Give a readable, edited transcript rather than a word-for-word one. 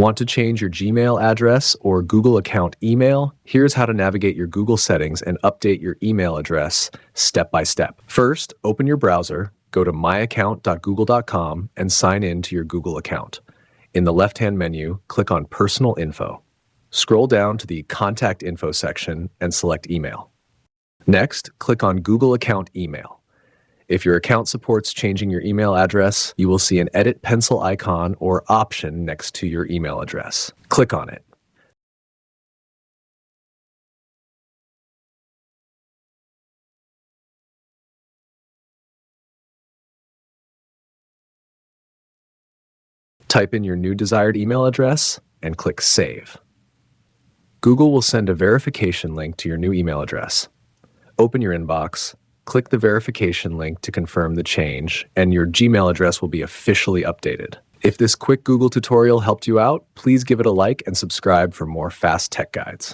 Want to change your Gmail address or Google account email? Here's how to navigate your Google settings and update your email address step by step. First, open your browser, go to myaccount.google.com and sign in to your Google account. In the left-hand menu, click on Personal Info. Scroll down to the Contact Info section and select Email. Next, click on Google Account Email. If your account supports changing your email address, you will see an Edit Pencil icon or option next to your email address. Click on it. Type in your new desired email address and click Save. Google will send a verification link to your new email address. Open your inbox, click the verification link to confirm the change, and your Gmail address will be officially updated. If this quick Google tutorial helped you out, please give it a like and subscribe for more fast tech guides.